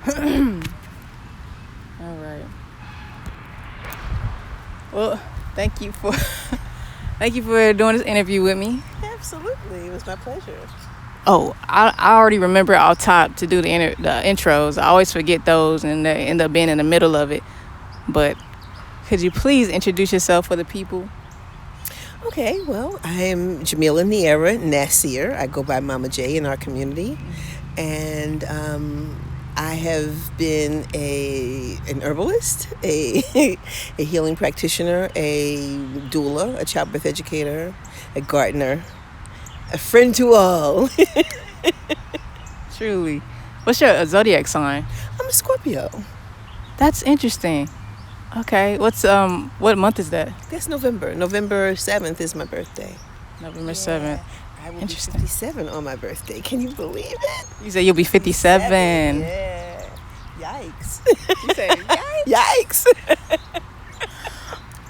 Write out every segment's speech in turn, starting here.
All right. Well, thank you for doing this interview with me. Absolutely, it was my pleasure. Oh, I already remember off top to do the intros. I always forget those, and they end up being in the middle of it. But could you please introduce yourself for the people? Okay, well, I am JamillahNeeairah Nasir. I go by Mama J in our community, and I have been an herbalist, a healing practitioner, a doula, a childbirth educator, a gardener, a friend to all. Truly. What's your zodiac sign? I'm a Scorpio. That's interesting. Okay. What month is that? That's November. November 7th is my birthday. November 7th. I will be 57 on my birthday. Can you believe it? You said you'll be 57. Yeah. Yikes. You said yikes? Yikes.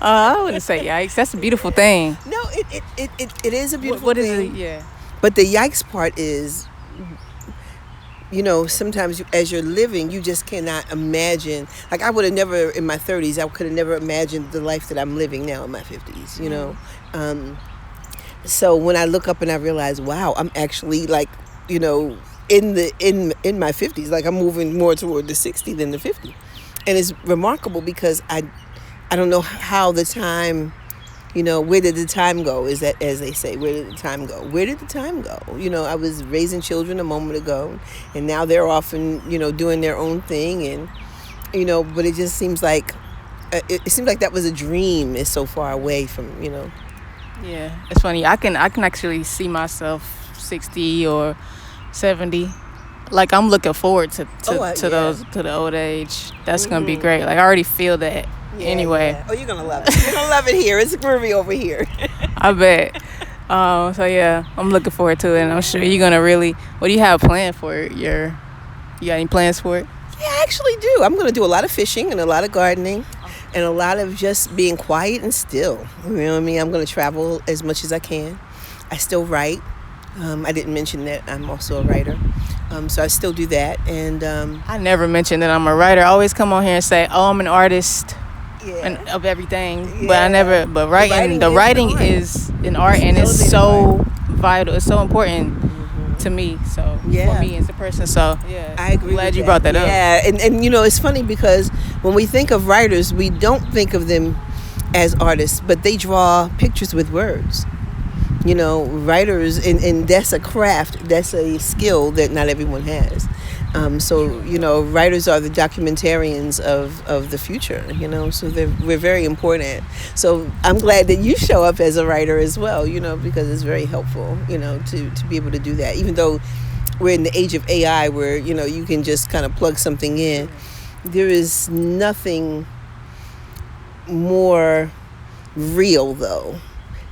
I wouldn't say yikes. That's a beautiful thing. No, it is a beautiful what thing. What is it? Yeah. But the yikes part is, sometimes as you're living, you just cannot imagine. Like, I would have never, in my 30s, I could have never imagined the life that I'm living now in my 50s, So when I look up and I realize, wow, I'm actually like, in my 50s, like I'm moving more toward the 60 than the 50. And it's remarkable because I don't know how the time, where did the time go? Is that, as they say, where did the time go? Where did the time go? I was raising children a moment ago, and now they're often, doing their own thing. And, but it just seems like, it seems like that was a dream. It's so far away from, Yeah, it's funny. I can actually see myself 60 or 70. Like, I'm looking forward to the old age. That's gonna be great. Like, I already feel that. Yeah, anyway. Yeah. Oh, you're gonna love it. You're gonna love it here. It's groovy over here. I bet. So yeah, I'm looking forward to it, and I'm sure you're gonna really. What do you have planned for it? You got any plans for it? Yeah, I actually do. I'm gonna do a lot of fishing and a lot of gardening, and a lot of just being quiet and still. You know what I mean? I'm gonna travel as much as I can. I still write. I didn't mention that I'm also a writer. So I still do that, and I never mentioned that I'm a writer. I always come on here and say, "Oh, I'm an artist." Yeah. And of everything, Yeah. but I never. But writing is an art, and it's so vital. It's so important to me. So for me as a person. So yeah, I agree. I'm glad you brought that up. Yeah, and it's funny because when we think of writers, we don't think of them as artists, but they draw pictures with words. Writers, and that's a craft. That's a skill that not everyone has. So writers are the documentarians of the future. So we're very important. So I'm glad that you show up as a writer as well. Because it's very helpful. To be able to do that. Even though we're in the age of AI, where you can just kind of plug something in. There is nothing more real though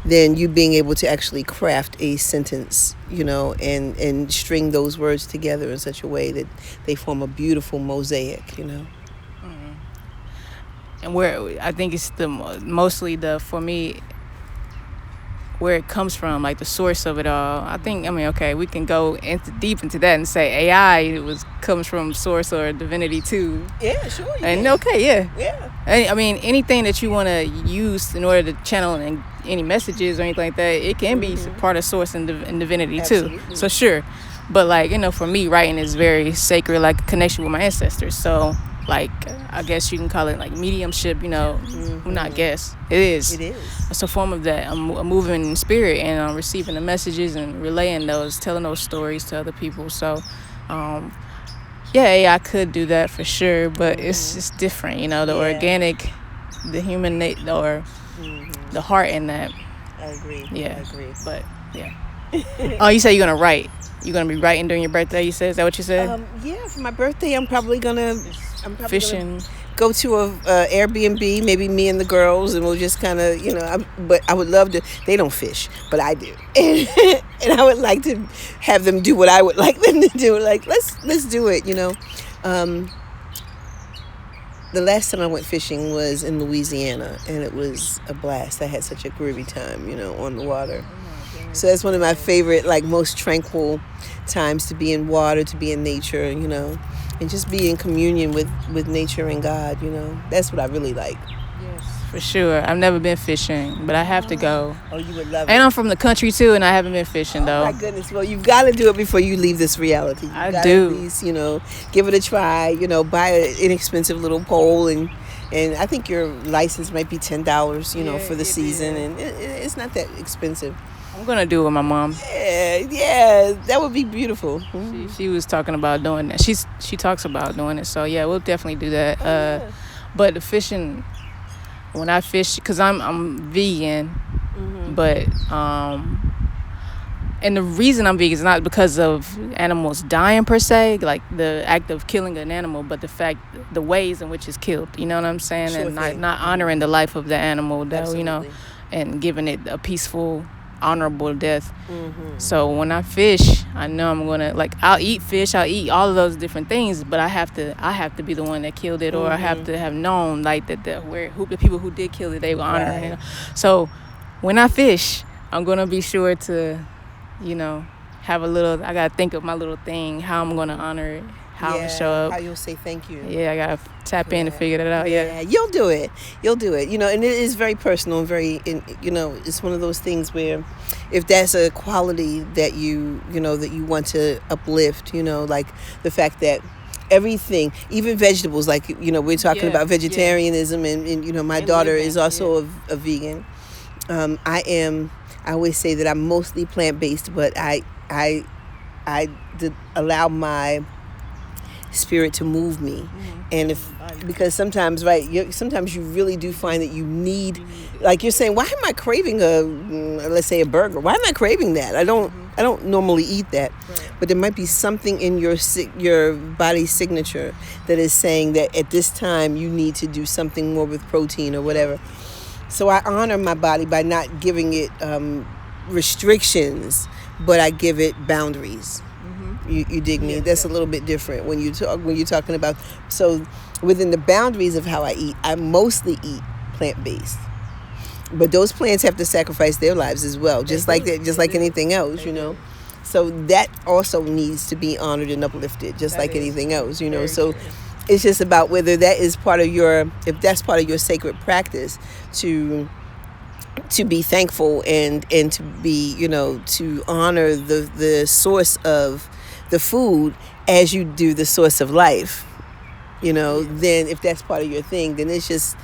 than you being able to actually craft a sentence, and string those words together in such a way that they form a beautiful mosaic, And where I think it's mostly for me, where it comes from, like the source of it all. I mean, okay, we can go deep into that and say AI comes from source or divinity too. Yeah, sure. And okay, yeah. Yeah. I mean, anything that you want to use in order to channel any messages or anything like that, it can be part of source and divinity too. So sure, but like for me, writing is very sacred, like a connection with my ancestors. So like, I guess you can call it like mediumship. Not guess. It is. It is. It's a form of that. I'm moving in spirit, and I'm receiving the messages and relaying those, telling those stories to other people. So, yeah, I could do that for sure, but it's just different. The organic, the human or the heart in that. I agree. Yeah. I agree. But yeah. Oh, you say you're gonna write. You're gonna be writing during your birthday. You said, is that what you said? Yeah, for my birthday, I'm probably gonna fishing. Go to a Airbnb, maybe me and the girls, and we'll just kind of, but I would love to. They don't fish, but I do, and I would like to have them do what I would like them to do. Like let's do it. The last time I went fishing was in Louisiana, and it was a blast. I had such a groovy time, on the water. So that's one of my favorite, like most tranquil times to be in water, to be in nature, and just be in communion with nature and God. That's what I really like. For sure. I've never been fishing, but I have to go. Oh, you would love it. And I'm from the country too, and I haven't been fishing though. Oh my goodness. Well, you've got to do it before you leave this reality. I do. At least, give it a try. Buy an inexpensive little pole, and I think your license might be $10, for the season, and it's not that expensive. I'm gonna do it with my mom. Yeah, that would be beautiful. She was talking about doing that. She talks about doing it, so yeah, we'll definitely do that. But the fishing. When I fish, because I'm vegan, but and the reason I'm vegan is not because of animals dying per se, like the act of killing an animal, but the ways in which it's killed. You know what I'm saying? Sure and not honoring the life of the animal, Absolutely. and giving it a peaceful, honorable death. So when I fish, I know I'm gonna I'll eat fish, I'll eat all of those different things, but I have to be the one that killed it, or I have to have known that the people who did kill it, they were honoring it. So when I fish, I'm gonna be sure to, have I gotta think of my little thing, how I'm gonna honor it, how I'm gonna show up, how you'll say thank you. I gotta tap in to figure that out. You'll do it, and it is very personal and very, it's one of those things where if that's a quality that you want to uplift, like the fact that everything, even vegetables, we're talking about vegetarianism, and my daughter is also a vegan. I always say that I'm mostly plant-based, but I did allow my spirit to move me. And because sometimes sometimes you really do find that you need, like you're saying, why am I craving let's say a burger? Why am I craving that? I don't normally eat that, but there might be something in your body's signature that is saying that at this time you need to do something more with protein or whatever. So I honor my body by not giving it restrictions, but I give it boundaries. You dig me? That's a little bit different when you're talking about. So within the boundaries of how I eat, I mostly eat plant-based, but those plants have to sacrifice their lives as well, just like anything else, So that also needs to be honored and uplifted, just like anything else, So it's just about whether that is if that's part of your sacred practice to be thankful and to be, to honor the source of the food as you do the source of life, then if that's part of your thing, then it's just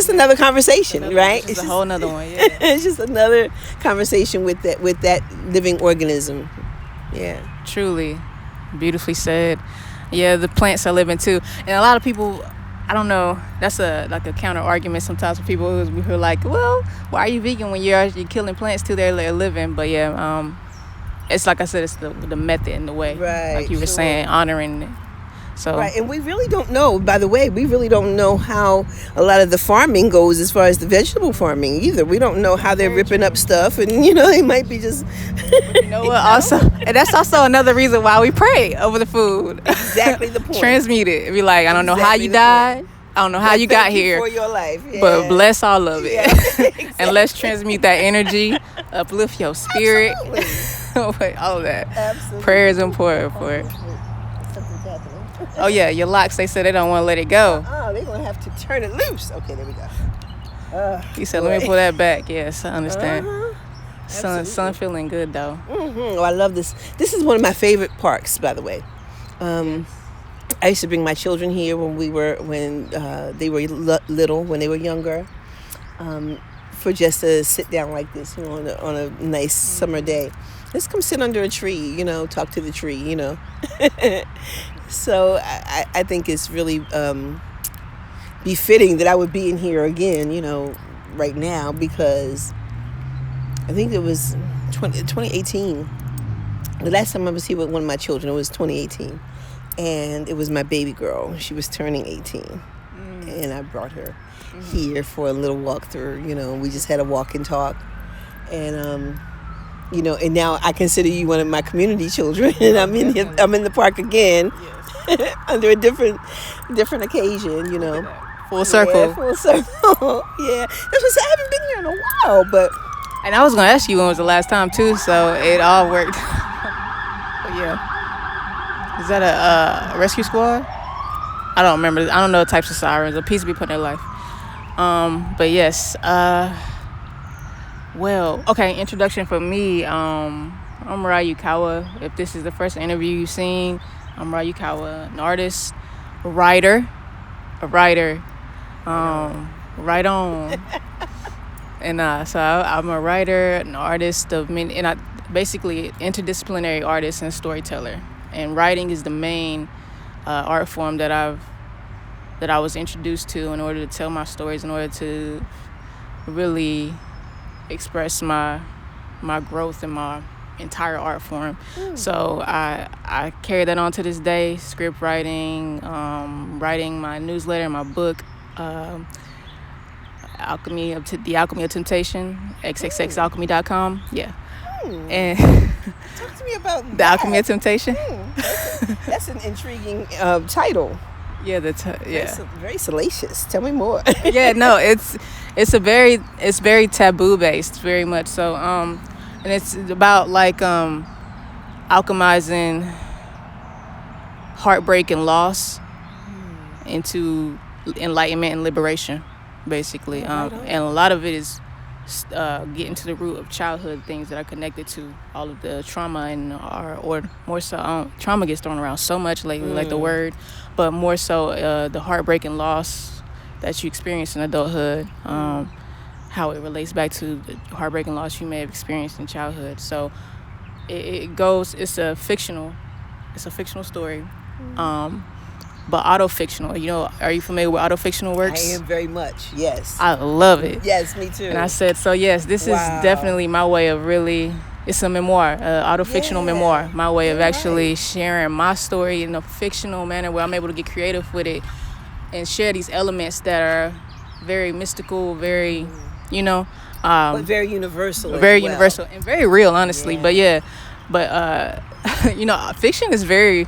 another conversation, right? It's a whole nother one. It's just another conversation with that living organism. Yeah, truly, beautifully said. Yeah, the plants are living too, and a lot of people, I don't know, that's a counter argument sometimes for people who are like, well, why are you vegan when you're killing plants too? They're living. But it's like I said, it's the method and the way, right? Like you were saying, honoring it. So right, and we really don't know. By the way, we really don't know how a lot of the farming goes as far as the vegetable farming either. We don't know how they're ripping up stuff, and they might be just. You know what? Also, and that's also another reason why we pray over the food. Exactly the point. Transmute it. Be like, I don't know how you died. I don't know how you got here. For your life, but bless all of it. Yeah, exactly. And let's transmute that energy, uplift your spirit. All of that. Absolutely. Prayer is important for it. Something's happening. Oh yeah, your locks, they said they don't want to let it go. They're going to have to turn it loose. Okay, there we go. He said, let me pull that back. Yes, I understand. Sun feeling good though. Oh, I love this. This is one of my favorite parks, by the way. I used to bring my children here when they were little, when they were younger, for just to sit down like this, on a nice summer day. Let's come sit under a tree, talk to the tree, So I think it's really befitting that I would be in here again, right now, because I think it was 2018. The last time I was here with one of my children, it was 2018. And it was my baby girl. She was turning 18. And I brought her here for a little walk through, we just had a walk and talk. And, and now I consider you one of my community children. And I'm in the park again, under a different occasion, Full circle. Yeah, full circle. Yeah. That's what I haven't been here in a while, but. And I was going to ask you when was the last time too, so it all worked. But yeah. It's that a rescue squad? I don't remember. I don't know the types of sirens. A piece to be put in their life. But yes. Well, okay. Introduction for me. I'm Yukawa. If this is the first interview you've seen, I'm Yukawa, an artist, a writer. Right on. And so I'm a writer, an artist of many, and I basically interdisciplinary artist and storyteller. And writing is the main art form that I was introduced to in order to tell my stories, in order to really express my growth in my entire art form. So I carry that on to this day. Script writing, writing my newsletter, my book, The Alchemey of Temptation, xxxalchemy.com. Yeah. And talk to me about The that. Alchemey of Temptation. That's an intriguing title. Yeah, Very salacious. Tell me more. Yeah, no, it's very taboo based, very much so. And it's about like alchemizing heartbreak and loss into enlightenment and liberation, basically. And a lot of it is getting to the root of childhood things that are connected to all of the trauma and or more so trauma gets thrown around so much lately, like the word, but more so the heartbreak and loss that you experience in adulthood, how it relates back to the heartbreak and loss you may have experienced in childhood. So it's a fictional story, but auto-fictional. Are you familiar with auto-fictional works? I am very much, yes. I love it. Yes, me too. And I said, so yes, this is definitely my way of really, it's a memoir, auto-fictional memoir, my way of actually sharing my story in a fictional manner where I'm able to get creative with it and share these elements that are very mystical, very, but very universal. Universal and very real, honestly. Yeah. But fiction is very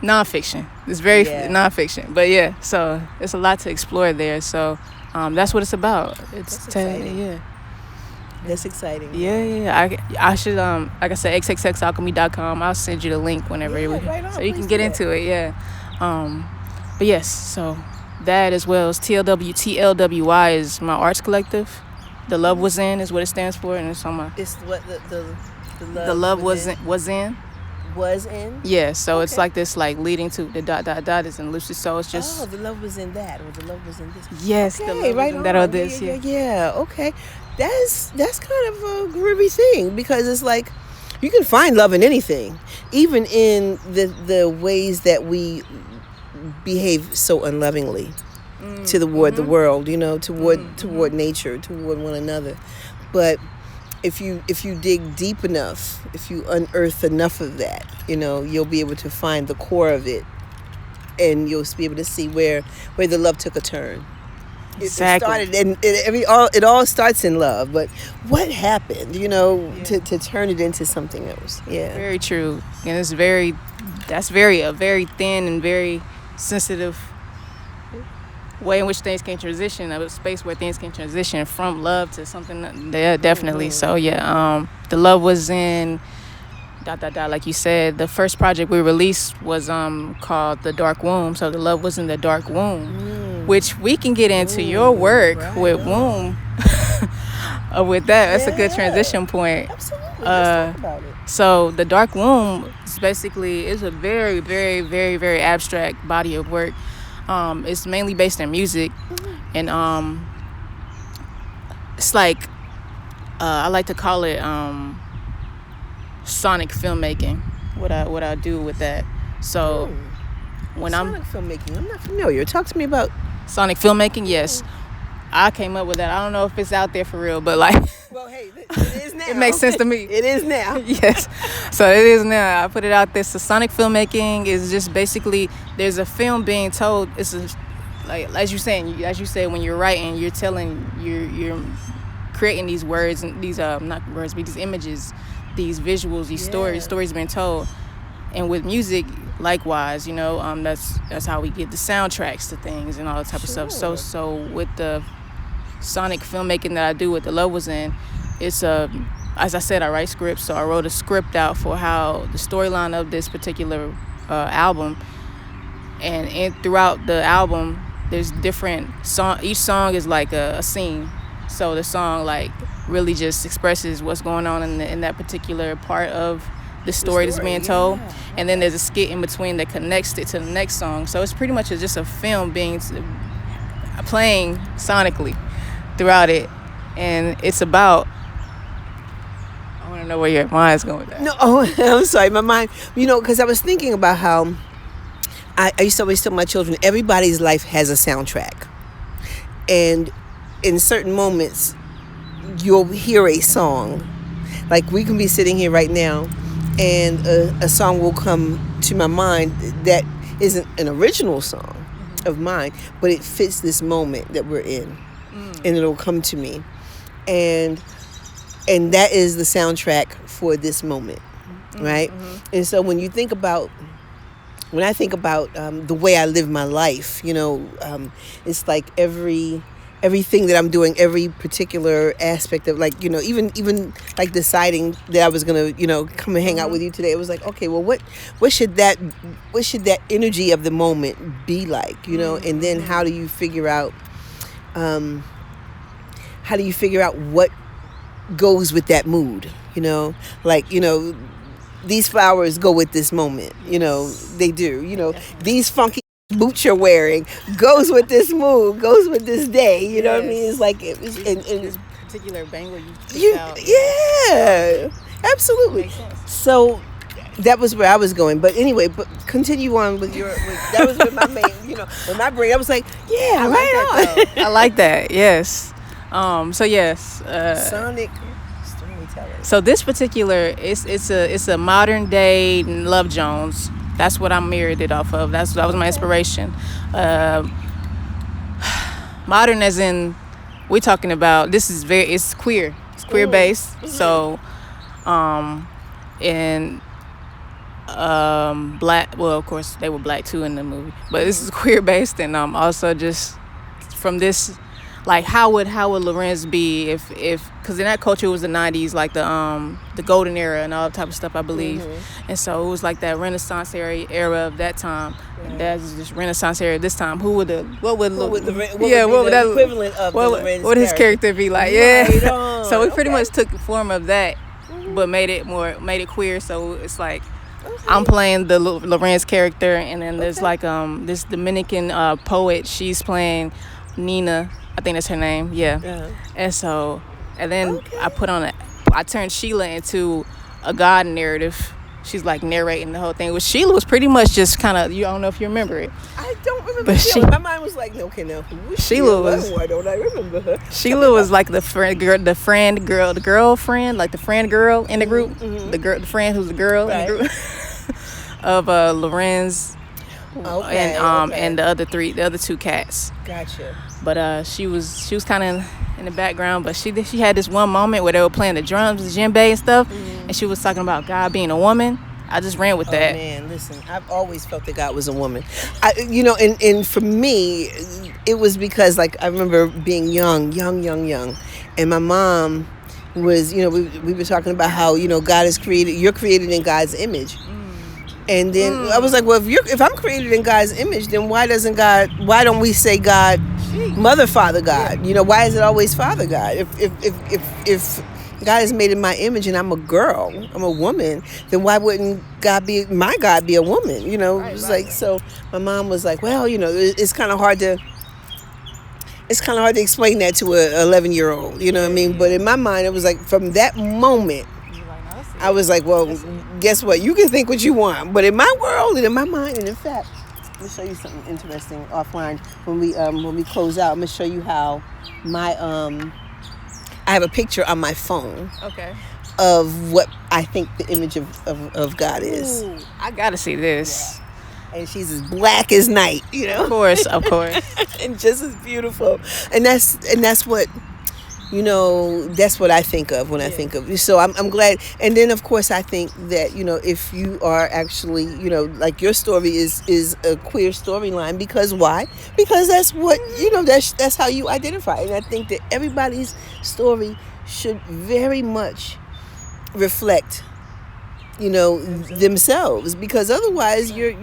nonfiction. It's very nonfiction. But yeah, so there's a lot to explore there. So that's what it's about. That's exciting. That's exciting. Yeah. I should like I said, xxxalchemy.com. I'll send you the link whenever so you can get into it. Yeah. But yes, so that as well as TLWI is my arts collective. The Love Was In is what it stands for, and it's on my. It's what the love was in. Was in. Yeah, so it's like this, like leading to the ... is in lucid. So it's just. The love was in that, or the love was in this. Yes, okay, the love right was in that or this. Yeah. Okay, that's kind of a groovy thing, because it's like you can find love in anything, even in the ways that we behave so unlovingly toward the world, toward nature, toward one another. But if you dig deep enough, if you unearth enough of that, you'll be able to find the core of it, and you'll be able to see where the love took a turn. Exactly. It all starts in love, but what happened, to turn it into something else? Yeah. Very true. And it's a very thin and very sensitive way in which things can transition, a space where things can transition from love to something. Yeah, definitely. So yeah, the love was in ... like you said. The first project we released was called The Dark Womb. So the love was in the dark womb, which we can get into your work with womb. With that, that's a good transition point. Absolutely. Let's talk about it. So the dark womb is a very, very, very, very abstract body of work. It's mainly based in music, and it's like I like to call it sonic filmmaking. What I do with that. So when sonic filmmaking, I'm not familiar. Talk to me about sonic filmmaking. Yes. I came up with that. I don't know if it's out there for real, but like. Well, hey, it is now. It makes sense to me. It is now. Yes. So it is now. I put it out there. So sonic filmmaking is just basically there's a film being told. It's like as you said when you're writing, you're creating these words and these not words but these images, these visuals, these stories being told. And with music, likewise, that's how we get the soundtracks to things and all that type of stuff. So with the sonic filmmaking that I do with The Love Was In, it's a as I said, I write scripts, so I wrote a script out for how the storyline of this particular album, and throughout the album, there's different song. Each song is like a scene, so the song like really just expresses what's going on in that particular part of the story that's being told, and then there's a skit in between that connects it to the next song. So it's pretty much just a film playing sonically throughout it, and it's about. I want to know where your mind's going with that. No, I'm sorry, my mind. Because I was thinking about how I used to always tell my children, everybody's life has a soundtrack, and in certain moments, you'll hear a song. Like we can be sitting here right now, and a song will come to my mind that isn't an original song of mine, but it fits this moment that we're in, and it'll come to me, and that is the soundtrack for this moment, right? And so when I think about the way I live my life, it's like everything that I'm doing, every particular aspect of, like, even like deciding that I was gonna, come and hang out with you today. It was like, okay, well, what should that energy of the moment be like, and then how do you figure out what goes with that mood, these flowers go with this moment, they do, these funky boots you're wearing goes with this mood, goes with this day, you know what I mean? It's like this particular bangle you picked out. Yeah, absolutely. So that was where I was going, but anyway, but continue on with that was with my main, with my brain. I was like, yeah, right on. I like that. Yes. So yes. Sonic storytelling. So this particular, it's a modern day Love Jones. That's what I mirrored it off of. That was my inspiration. Modern as in, we're talking about, it's queer. It's queer based. So, and black, well, of course, they were black too in the movie. But this is queer based, and also just from this, like how would Lorenz be if because in that culture it was the 90s, like the golden era and all that type of stuff, I believe. And so it was like that Renaissance era of that time. And that's just Renaissance era this time. What would the equivalent of what would his character be like? Yeah. So we pretty much took the form of that, but made it queer. So it's like I'm playing the Lorenz character, and then there's like this Dominican poet. She's playing Nina. I think that's her name. Yeah. And so, and then I turned Sheila into a God narrative. She's like narrating the whole thing. Well, Sheila was pretty much just kind of, I don't know if you remember it. I don't remember. But my mind was like, okay, now Sheila was. Why don't I remember her? Sheila was like the friend girlfriend, like the friend girl in the group. The friend who's the girl in the group of Lorenz. And the other two cats. Gotcha. But she was kind of in the background, but she had this one moment where they were playing the drums, the djembe and stuff, and she was talking about God being a woman. I just ran with that. Man, listen, I've always felt that God was a woman. And for me, it was because, like, I remember being young, and my mom was, we were talking about how, God is created, you're created in God's image. And then I was like, well, if I'm created in God's image, then why don't we say God, Mother, Father, God? Why is it always Father God? If God is made in my image and I'm a girl, I'm a woman, then why wouldn't my God be a woman? It was like, so my mom was like, well, it's kind of hard to explain that to a 11-year-old, you know what I mean? But in my mind, it was like, from that moment, I was like, well, guess what? You can think what you want, but in my world and in my mind, and in fact, let me show you something interesting offline. When we close out, I'm gonna show you how my I have a picture on my phone. Okay. Of what I think the image of God is. Ooh, I gotta see this. Yeah. And she's as black as night, Of course. And just as beautiful. And that's what. That's what I think of when I think of you. So I'm glad. And then, of course, I think that, if you are actually, like your story is a queer storyline, because why? Because that's what, that's how you identify. And I think that everybody's story should very much reflect, themselves, because otherwise you're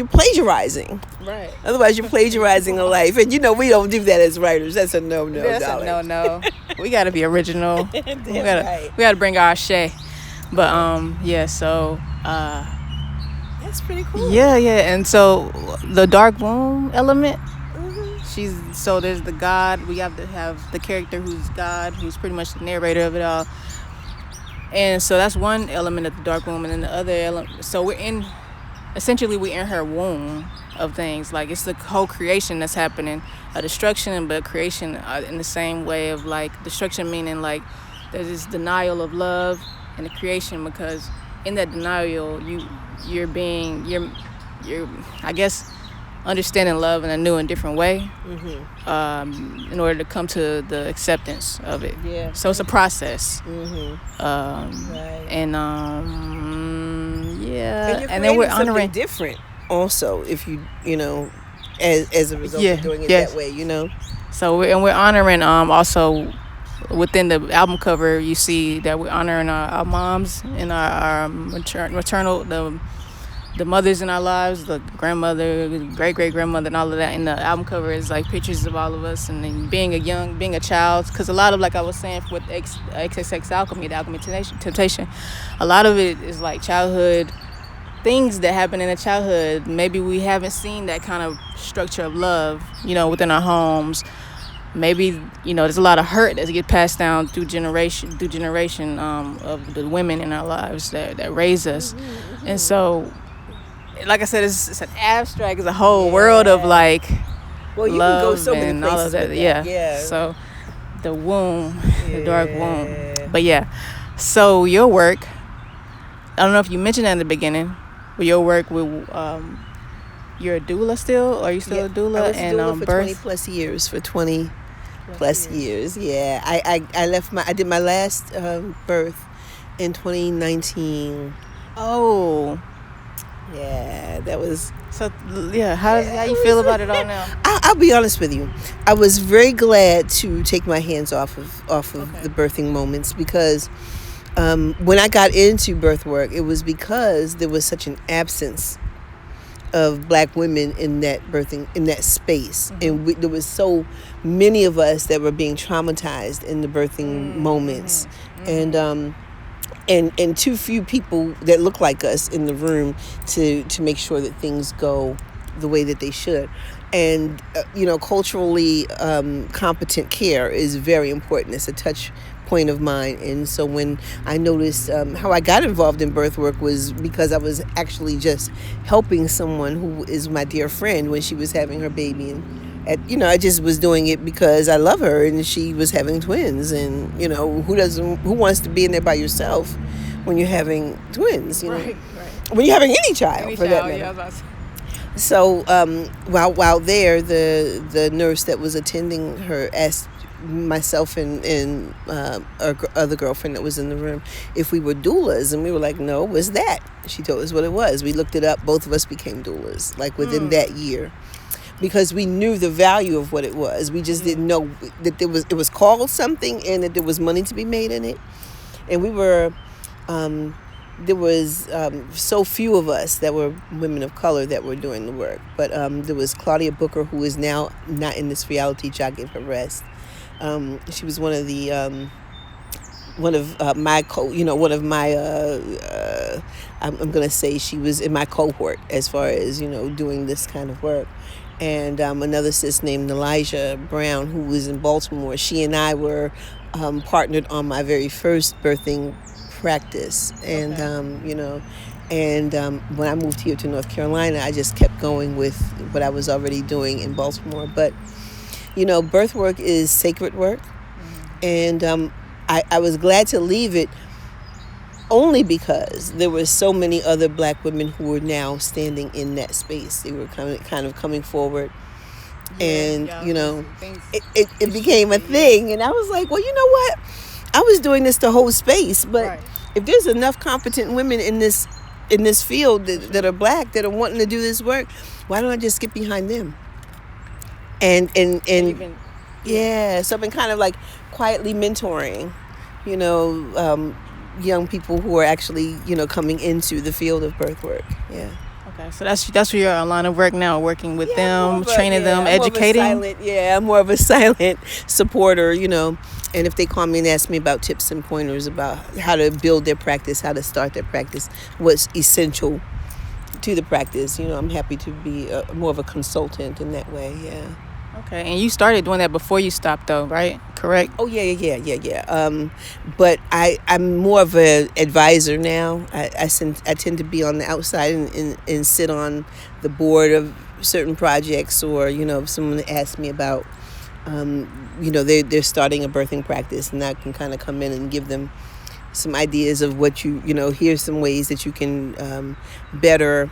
plagiarizing. Right. Otherwise you're plagiarizing a life, and we don't do that as writers. That's a no, That's darling. a no. We got to be original. we got to bring our shea. But so that's pretty cool. Yeah, and so the dark womb element. So there's the God. We have to have the character who's God, who's pretty much the narrator of it all. And so that's one element of the dark womb, and then the other element. So we're in her womb of things. Like, it's the whole creation that's happening, a destruction, but creation in the same way of like destruction, meaning like there's this denial of love and the creation, because in that denial you're I guess understanding love in a new and different way, in order to come to the acceptance of it. Yeah. So it's a process. Right. And and then we're something honoring different also, if you as a result of doing it that way, So we're honoring also within the album cover. You see that we're honoring our moms and our maternal the mothers in our lives, the grandmother, great-great-grandmother, and all of that. And the album cover is like pictures of all of us, and then being a child. Because a lot of, like I was saying, with XXX Alchemy, the Alkhemey of Temptation, a lot of it is like childhood things that happen in a childhood. Maybe we haven't seen that kind of structure of love, within our homes. Maybe, there's a lot of hurt that gets passed down through generation of the women in our lives that raise us. And so, like I said, it's an abstract, it's a whole world of like you love can go so many and all of that. Yeah. So the womb, the dark womb. But so your work, I don't know if you mentioned that in the beginning, but your work with you're a doula still? Or are you still a doula? I was a doula for birth? 20 plus years. For 20 plus years. Yeah. I did my last birth in 2019. Oh. Yeah, that was... So, how you feel about it all now? I'll be honest with you. I was very glad to take my hands off of the birthing moments, because when I got into birth work, it was because there was such an absence of Black women in that space. And there was so many of us that were being traumatized in the birthing moments. And too few people that look like us in the room to make sure that things go the way that they should. And culturally competent care is very important. It's a touch point of mine. And so when I noticed how I got involved in birth work was because I was actually just helping someone who is my dear friend when she was having her baby. And I just was doing it because I love her, and she was having twins. And who wants to be in there by yourself when you're having twins? Right. When you're having any child, for that matter. Yeah, I was about to say. So while there, the nurse that was attending her asked myself and our other girlfriend that was in the room if we were doulas, and we were like, no, what's that? She told us what it was. We looked it up. Both of us became doulas, like within that year, because we knew the value of what it was. We just didn't know that it was called something, and that there was money to be made in it. And we were there was so few of us that were women of color that were doing the work. But there was Claudia Booker, who is now not in this reality. God gave her rest. She was one of my I'm gonna say she was in my cohort as far as doing this kind of work. And another sis named Elijah Brown, who was in Baltimore. She and I were partnered on my very first birthing practice. And when I moved here to North Carolina, I just kept going with what I was already doing in Baltimore. But birth work is sacred work. And I was glad to leave it only because there were so many other Black women who were now standing in that space. They were kind of coming forward. And it became a thing. And I was like, well, you know what, I was doing this to hold space, but if there's enough competent women in this field that are Black, that are wanting to do this work, why don't I just get behind them? And so I've been kind of like quietly mentoring, young people who are actually, coming into the field of birth work. Yeah. Okay, so that's where you're on line of work now, working with them, training them, I'm educating. I'm more of a silent supporter, And if they call me and ask me about tips and pointers about how to build their practice, how to start their practice, what's essential to the practice, I'm happy to be more of a consultant in that way. Yeah. Okay, and you started doing that before you stopped, though, right? Correct? Oh, yeah. But I'm more of an advisor now. I tend to be on the outside and sit on the board of certain projects, or, if someone asks me about, they're starting a birthing practice, and I can kind of come in and give them some ideas of what here's some ways that you can better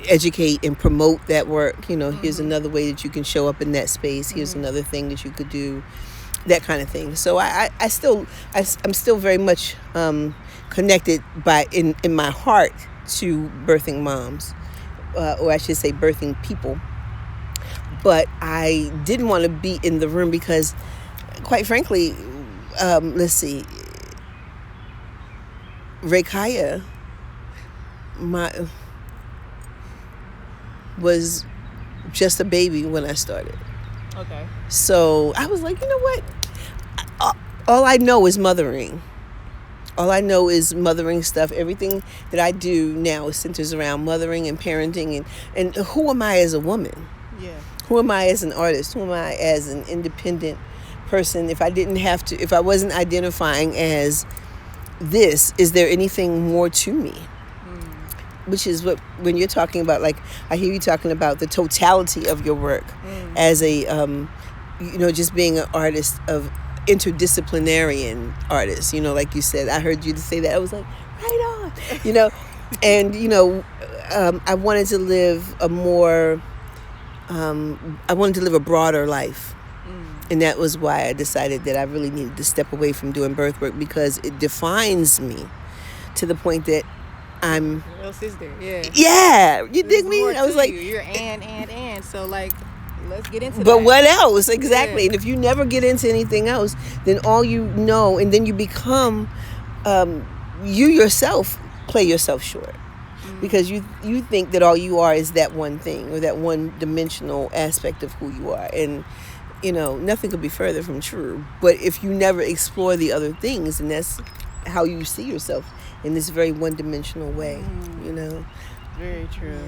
educate and promote that work. Here's another way that you can show up in that space. Here's another thing that you could do, that kind of thing. So I'm still very much connected in my heart to birthing moms, or I should say birthing people. But I didn't want to be in the room because, quite frankly, let's see, Rekaya, was just a baby when I started. Okay. So I was like, you know what? All I know is mothering. All I know is mothering stuff. Everything that I do now centers around mothering and parenting. And who am I as a woman? Yeah. Who am I as an artist? Who am I as an independent person? If I wasn't identifying as this, is there anything more to me? Which is when you're talking about, like, I hear you talking about the totality of your work as a, just being an artist of interdisciplinarian artist, like you said. I heard you say that. I was like, right on, and, I wanted to live a broader life. And that was why I decided that I really needed to step away from doing birth work, because it defines me to the point that I'm... What else is there? Yeah. Yeah. You dig me? I was like... You're and. So, like, let's get into that. But what else? Exactly. Yeah. And if you never get into anything else, then all you know, and then you become... you yourself play yourself short. Because you think that all you are is that one thing, or that one-dimensional aspect of who you are. And, nothing could be further from true. But if you never explore the other things, and that's how you see yourself, in this very one-dimensional way, Very true.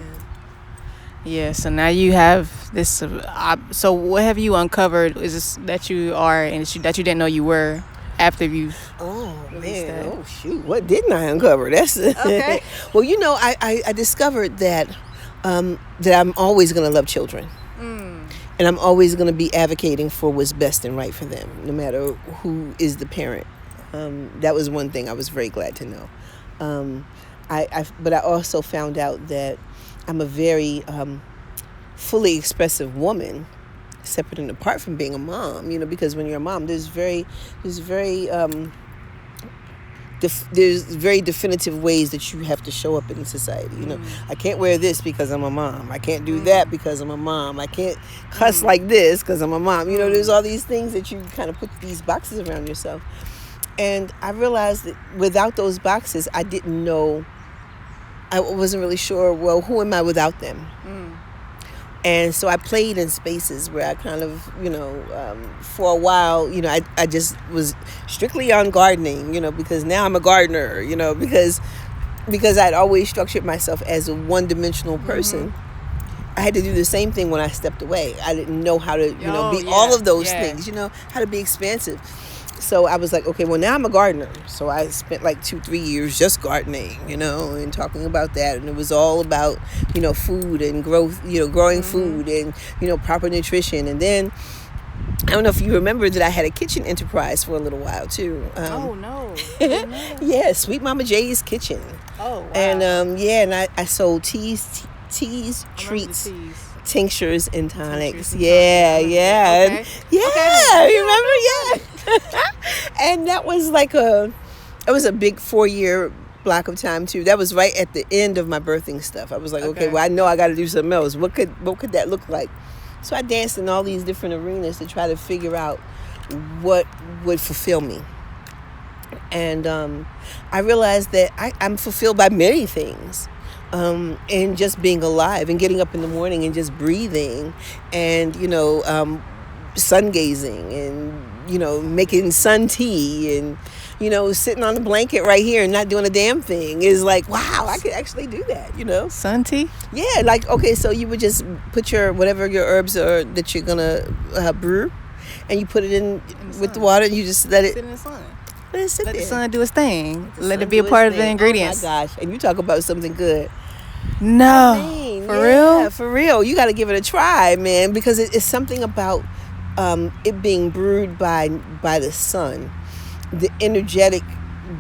Yeah, so now you have this. So what have you uncovered? Is this that you are and that you didn't know you were after you've... Oh, man. Oh, shoot. What didn't I uncover? That's okay. Well, I discovered that I'm always going to love children. And I'm always going to be advocating for what's best and right for them, no matter who is the parent. That was one thing I was very glad to know. But I also found out that I'm a very fully expressive woman, separate and apart from being a mom. Because when you're a mom, there's very definitive ways that you have to show up in society. I can't wear this because I'm a mom. I can't do that because I'm a mom. I can't cuss like this because I'm a mom. There's all these things that you kind of put these boxes around yourself. And I realized that without those boxes, I didn't know, I wasn't really sure, well, who am I without them? And so I played in spaces where I kind of, for a while, I just was strictly on gardening, because now I'm a gardener, because I'd always structured myself as a one-dimensional person. I had to do the same thing when I stepped away. I didn't know how to, be all of those things, how to be expansive. So I was like, okay, well, now I'm a gardener. So I spent like 2-3 years just gardening, and talking about that. And it was all about, food and growth, growing food and, proper nutrition. And then, I don't know if you remember that I had a kitchen enterprise for a little while too. Oh, no. Yeah, Sweet Mama J's Kitchen. Oh, wow. And, and I sold teas, treats, tinctures and tonics. Yeah. Okay. You remember? Yeah. And that was it was a big 4-year block of time too. That was right at the end of my birthing stuff. I was like, okay, well, I know I got to do something else. What could that look like? So I danced in all these different arenas to try to figure out what would fulfill me. And I realized that I'm fulfilled by many things. And just being alive and getting up in the morning and just breathing and, sun gazing and, making sun tea and, sitting on the blanket right here and not doing a damn thing is like, wow, I could actually do that, Sun tea? Yeah, like, okay, so you would just put whatever your herbs are that you're going to brew, and you put it in with the water and you just let it sit in the sun. Let it sit Let there. the sun do its thing. Let it be a part of the ingredients. Oh my gosh. And you talk about something good. No. For real? Yeah, for real. You got to give it a try, man, because it's something about it being brewed by the sun. The energetic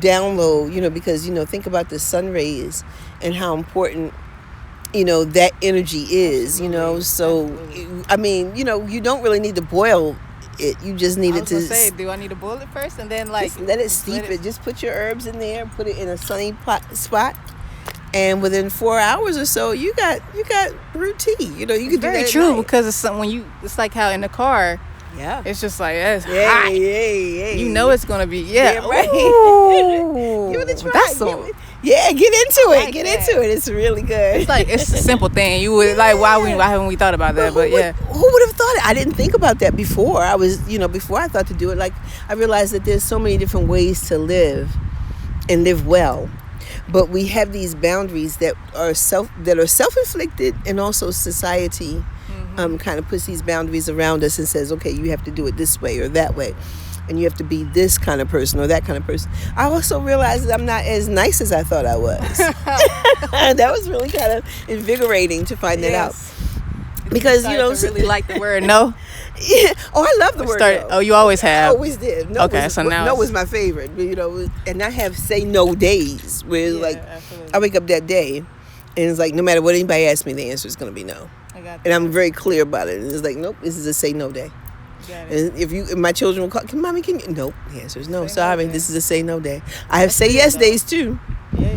download, because, think about the sun rays and how important, that energy is, So, Absolutely. I mean, you don't really need to boil it. You just need it to say, do I need to boil it first and then just let it steep it. Just put your herbs in there, put it in a sunny spot, and within 4 hours or so, you got brewed tea. You can do that. Very true, because it's something it's like how in the car. Yeah. It's just like, it's hot. Yeah. You know it's going to be, Damn right. Give it a try. Get into it. Get into it. It's really good. It's a simple thing. You would why haven't we thought about that? But yeah. Who would have thought it? I didn't think about that before. I was, before I thought to do it, I realized that there's so many different ways to live and live well. But we have these boundaries that are self-inflicted, and also society kind of puts these boundaries around us and says, okay, you have to do it this way or that way. And you have to be this kind of person or that kind of person. I also realized that I'm not as nice as I thought I was. That was really kind of invigorating to find that out. Because, I really like the word no. Yeah. Oh, I love the word no. Oh, you always have. I always did. No okay, so now no was my favorite. And I have say no days where I wake up that day and it's like, no matter what anybody asks me, the answer is going to be no. I got that. And I'm very clear about it. And it's like, nope, this is a say no day. And if my children will call, Mommy, can you? Nope. The answer is no. Sorry, this is a say no day. I have say yes days too. Yeah.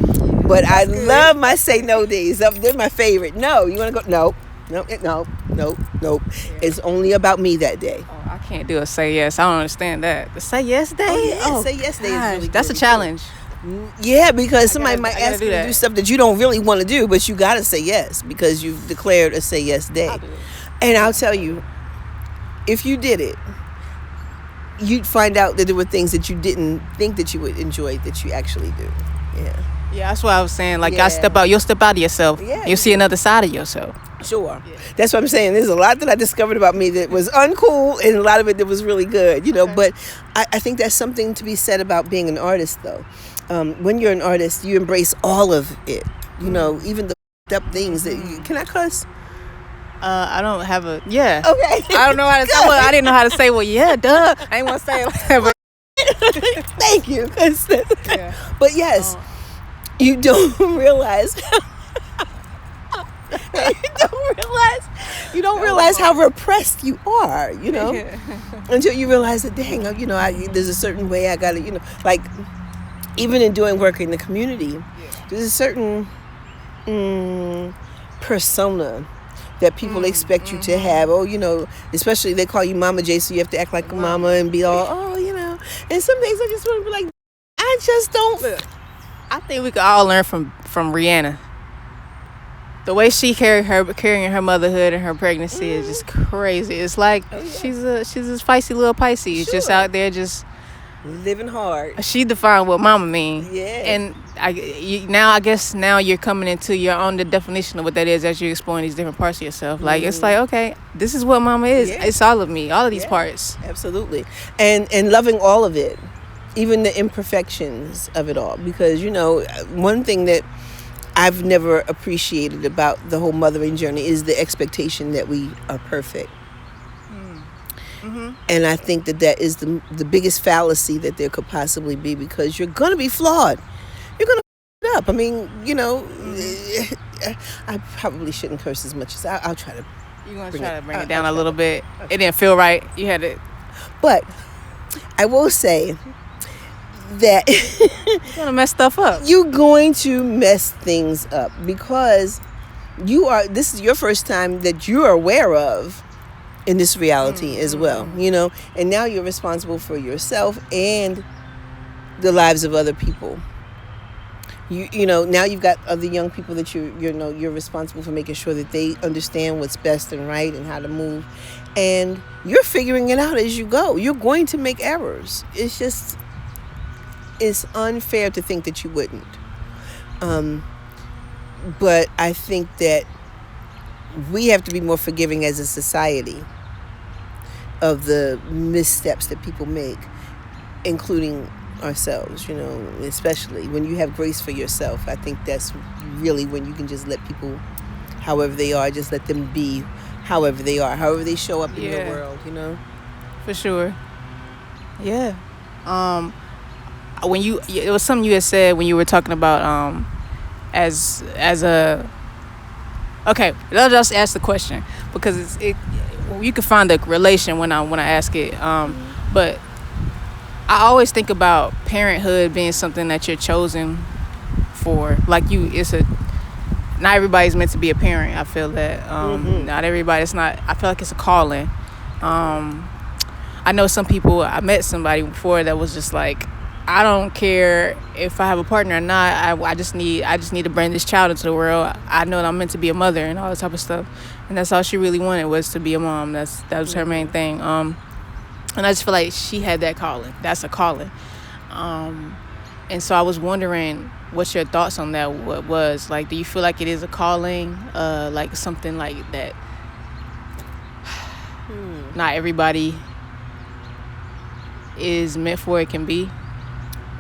But I love my say no days. They're my favorite. No, you want to go? No. Yeah. It's only about me that day. Oh, I can't do a say yes. I don't understand that. The say yes day? Say yes day is really that's a challenge. Yeah, because somebody might ask you to do stuff that you don't really want to do, but you got to say yes because you've declared a say yes day. And I'll tell you, if you did it, you'd find out that there were things that you didn't think that you would enjoy that you actually do. Yeah, that's what I was saying. You'll step out of yourself. Yeah. You'll see another side of yourself. Sure. Yeah. That's what I'm saying. There's a lot that I discovered about me that was uncool, and a lot of it that was really good, But I think that's something to be said about being an artist, though. When you're an artist, you embrace all of it, even the up things that you... Can I cuss? I don't have a... Yeah. Okay. I don't know how to say... Well, I didn't know how to say, well, yeah, duh. I didn't want to say it. But thank you. But yes, you don't realize... You don't realize how repressed you are, until you realize that, dang, there's a certain way I got to, even in doing work in the community, there's a certain persona that people expect you to have. Especially they call you Mama J, so you have to act like a mama and be all, And some days I just want to be like, I just don't. I think we could all learn from Rihanna. The way she carrying her motherhood and her pregnancy is just crazy. It's like she's this feisty little Pisces, just out there just living hard. She defined what mama mean. Yeah. And I guess you're coming into your own definition of what that is as you're exploring these different parts of yourself. It's like, okay, this is what mama is. Yeah. It's all of me, all of these parts. Absolutely. And loving all of it, even the imperfections of it all. Because, one thing that I've never appreciated about the whole mothering journey is the expectation that we are perfect. Mm-hmm. And I think that is the biggest fallacy that there could possibly be, because you're going to be flawed. You're going to f it up. I mean, I probably shouldn't curse as much as I'll try to. You're going to try to bring it down a little bit. Okay. It didn't feel right. You had it. But I will say that you're going to mess stuff up. You're going to mess things up because this is your first time that you're aware of in this reality as well, and now you're responsible for yourself and the lives of other people. You know, now you've got other young people that you're responsible for making sure that they understand what's best and right and how to move, and you're figuring it out as you go. You're going to make errors. It's unfair to think that you wouldn't. But I think that we have to be more forgiving as a society of the missteps that people make, including ourselves, you know, especially when you have grace for yourself. I think that's really when you can just let people, however they are, just let them be however they are, however they show up in your world, you know? For sure. Yeah. It was something you had said when you were talking about as a, okay, I'll just ask the question because you can find the relation when I ask it. But I always think about parenthood being something that you're chosen for. Like not everybody's meant to be a parent. I feel that not everybody. I feel like it's a calling. I know some people. I met somebody before that was just like, I don't care if I have a partner or not. I just need to bring this child into the world. I know that I'm meant to be a mother and all that type of stuff. And that's all she really wanted, was to be a mom. That was her main thing. And I just feel like she had that calling. That's a calling. And so I was wondering what your thoughts on that was. Like, do you feel like it is a calling? Like something like that not everybody is meant for it can be?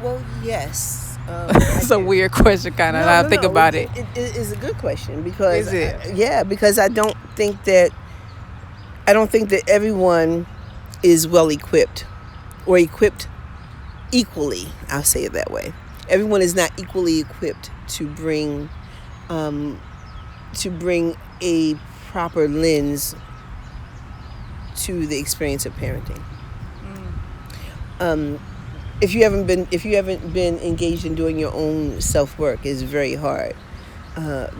Well, yes. It's a weird question, kind of. I think about it. It is a good question because is it? Because I don't think that everyone is well equipped or equipped equally. I'll say it that way. Everyone is not equally equipped to bring a proper lens to the experience of parenting. If you haven't been engaged in doing your own self-work, it's very hard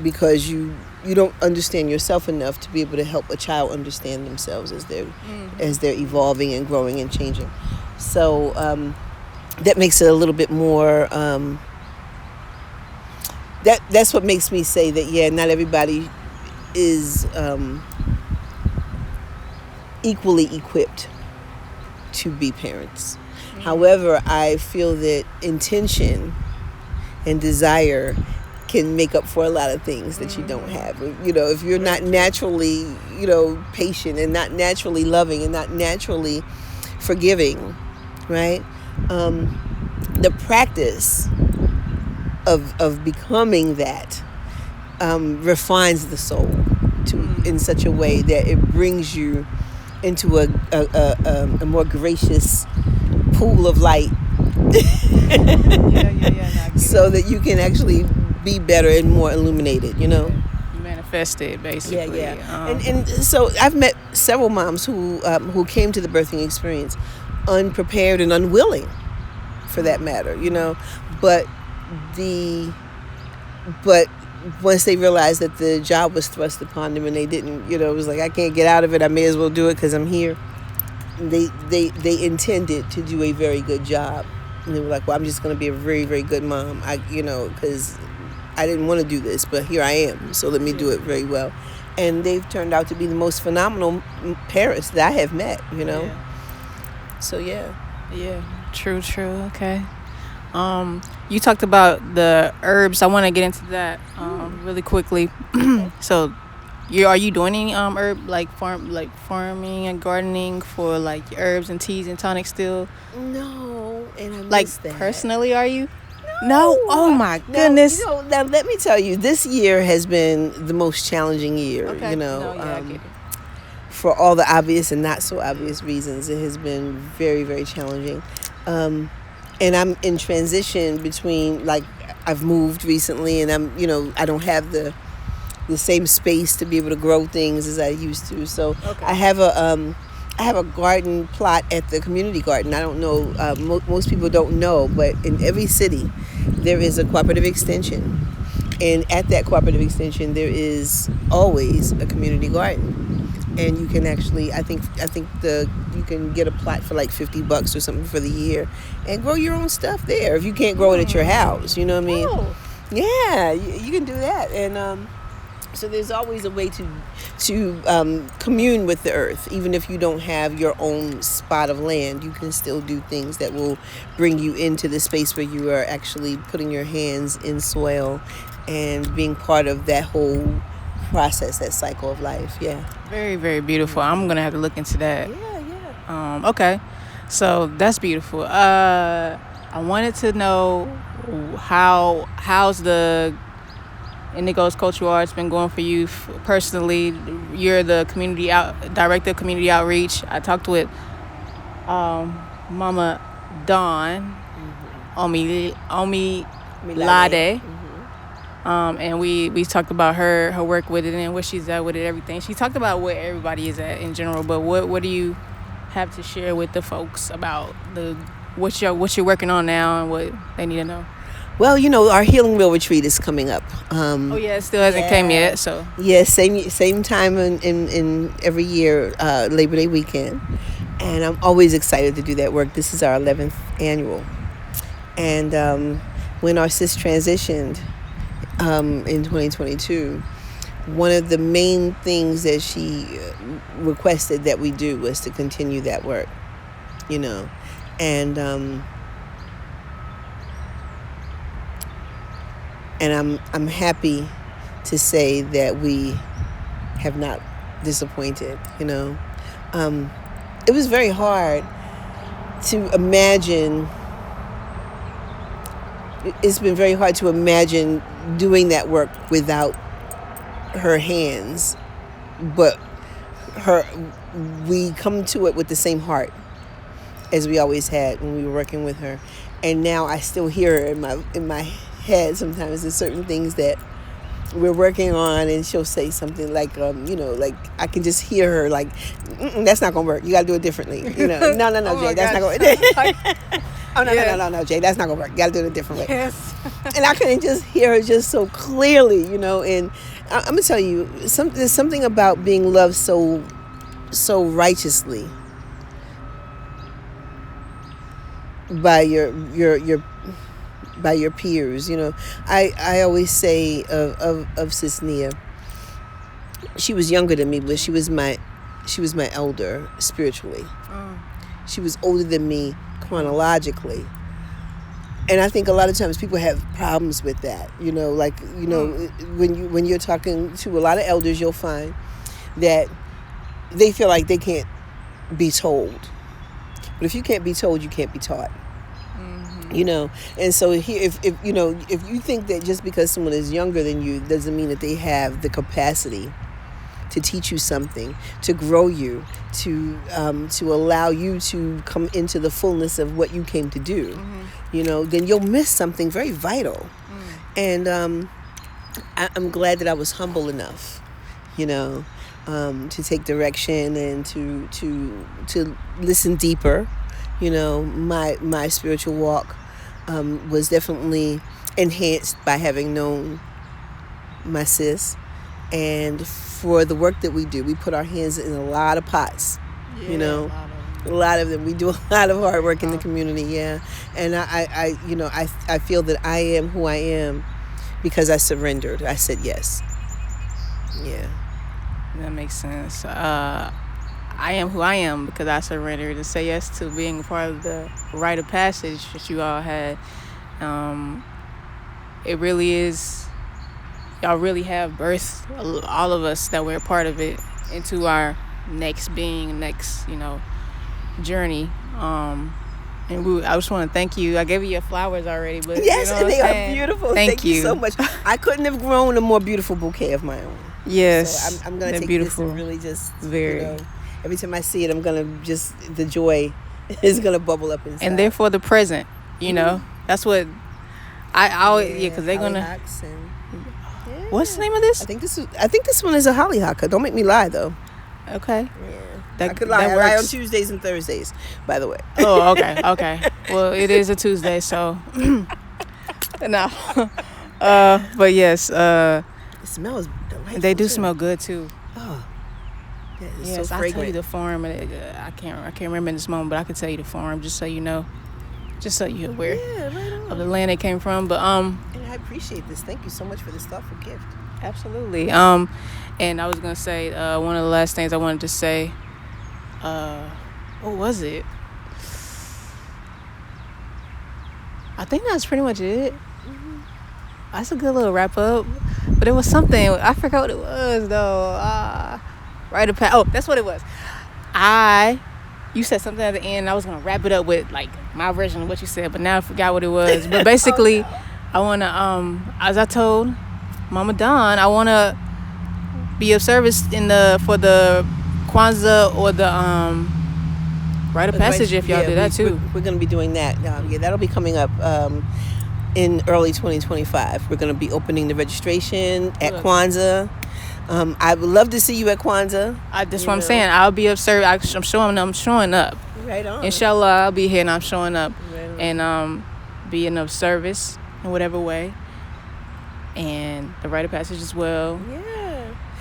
because you don't understand yourself enough to be able to help a child understand themselves as they're evolving and growing and changing. So that makes it a little bit more. That's what makes me say that not everybody is equally equipped to be parents. However, I feel that intention and desire can make up for a lot of things that you don't have. You know, if you're not naturally, patient and not naturally loving and not naturally forgiving, right? The practice of becoming that refines the soul in such a way that it brings you into a more gracious pool of light so that you can actually be better and more illuminated, you manifest it basically. And so I've met several moms who came to the birthing experience unprepared and unwilling, for that matter, but once they realized that the job was thrust upon them and they didn't, it was like, I can't get out of it, I may as well do it because I'm here. They intended to do a very good job, and they were like, well, I'm just going to be a very, very good mom, because I didn't want to do this, but here I am, so let me do it very well. And they've turned out to be the most phenomenal parents that I have met, So true, okay. You talked about the herbs. I want to get into that really quickly. So are you doing any herb farming and gardening for like herbs and teas and tonics still? No, and I miss that. Personally, are you? No. Oh my goodness. Now let me tell you, this year has been the most challenging year. Okay. I get it. For all the obvious and not so obvious reasons, it has been very, very challenging. And I'm in transition between, like, I've moved recently, and I don't have the same space to be able to grow things as I used to. So I have a garden plot at the community garden. I don't know, most people don't know, but in every city there is a cooperative extension, and at that cooperative extension there is always a community garden. and you can actually, I think you can get a plot for like $50 or something for the year, and grow your own stuff there. If you can't grow it at your house, you know what I mean? Oh. Yeah, you can do that, and so there's always a way to commune with the earth. Even if you don't have your own spot of land, you can still do things that will bring you into the space where you are actually putting your hands in soil and being part of that whole process, that cycle of life. Yeah. Very, very beautiful. I'm gonna have to look into that. Yeah. Okay, so that's beautiful. I wanted to know how's the Indigo's cultural arts been going for you personally. You're the director of community outreach. I talked with Mama Dawn, Omiire, and we talked about her work with it and where she's at with it, everything. She talked about where everybody is at in general, but what do you have to share with the folks about what you're working on now and what they need to know? Well, our Healing Wheel retreat is coming up. Oh yeah, it still hasn't came yet. So yeah, same time in every year, Labor Day weekend, and I'm always excited to do that work. This is our 11th annual, and when our sis transitioned in 2022, one of the main things that she requested that we do was to continue that work, and I'm happy to say that we have not disappointed. It was very hard to imagine. It's been very hard to imagine doing that work without her hands, but we come to it with the same heart as we always had when we were working with her. And now I still hear her in my head sometimes. There's certain things that we're working on, and she'll say something like, like I can just hear her like, that's not gonna work. You gotta do it differently. No, Oh Jay, that's not gonna work. Oh no, Jay, that's not gonna work. You gotta do it a different way. Yes. And I can just hear her just so clearly, and I'm gonna tell you, there's something about being loved so righteously by your peers. I always say of Sis Nia, she was younger than me, but she was my elder spiritually. She was older than me chronologically, and I think a lot of times people have problems with that. When you're talking to a lot of elders, you'll find that they feel like they can't be told. But if you can't be told, you can't be taught. And so here, if you think that just because someone is younger than you doesn't mean that they have the capacity to teach you something, to grow you, to allow you to come into the fullness of what you came to do, then you'll miss something very vital. And I'm glad that I was humble enough, to take direction and to listen deeper. My spiritual walk was definitely enhanced by having known my sis. And for the work that we do, we put our hands in a lot of pots, a lot of them. We do a lot of hard work in the community, yeah. And I feel that I am who I am because I surrendered. I said yes. Yeah. That makes sense. I am who I am because I surrendered to say yes to being a part of the rite of passage that you all had. It really is, y'all really have birthed all of us that were a part of it into our next being, next, journey. And I just want to thank you. I gave you your flowers already, but yes, and they are beautiful. Thank you so much. I couldn't have grown a more beautiful bouquet of my own. Yes, so I'm gonna take beautiful. This and really just very. Every time I see it, I'm gonna the joy is gonna bubble up inside. And they're for the present, That's what I always because they're gonna. What's the name of this? I think this one is a hollyhock. Don't make me lie though. Okay. Yeah. I could lie. I lie on Tuesdays and Thursdays, by the way. Oh, okay. Well, it is a Tuesday, so no. But yes. It smells delightful. They do smell good too. Oh. It's Yes, so I'll tell you fragrant. the farm. I can't remember in this moment, but I can tell you the farm just so you know, just so you're aware of the land it came from. But And I appreciate this. Thank you so much for this thoughtful gift. absolutely. And I was gonna say one of the last things I wanted to say. What was it? I think that's pretty much it. That's a good little wrap up. But it was something. I forgot what it was though. Oh, that's what it was. You said something at the end. I was gonna wrap it up with like my version of what you said, but now I forgot what it was. But basically, I wanna as I told Mama Dawn, I wanna be of service for the Kwanzaa or the rite of passage if y'all do that too. We're going to be doing that. That'll be coming up in early 2025. We're going to be opening the registration at Kwanzaa. I would love to see you at Kwanzaa. That's what I'm saying. I'll be of service. I'm showing up. Right on. Inshallah, I'll be here and I'm showing up. Right on. And being of service in whatever way. And the rite of passage as well. Yeah.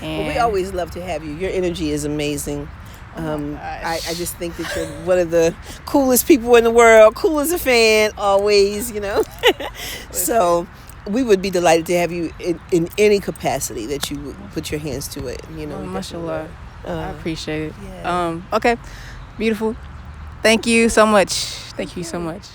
And Well, we always love to have you. Your energy is amazing. I just think that you're one of the coolest people in the world. Cool as a fan, always, So we would be delighted to have you in any capacity that you would put your hands to it. Mashallah. I appreciate it. Yeah. Okay. Beautiful. Thank you so much. Thank you so much.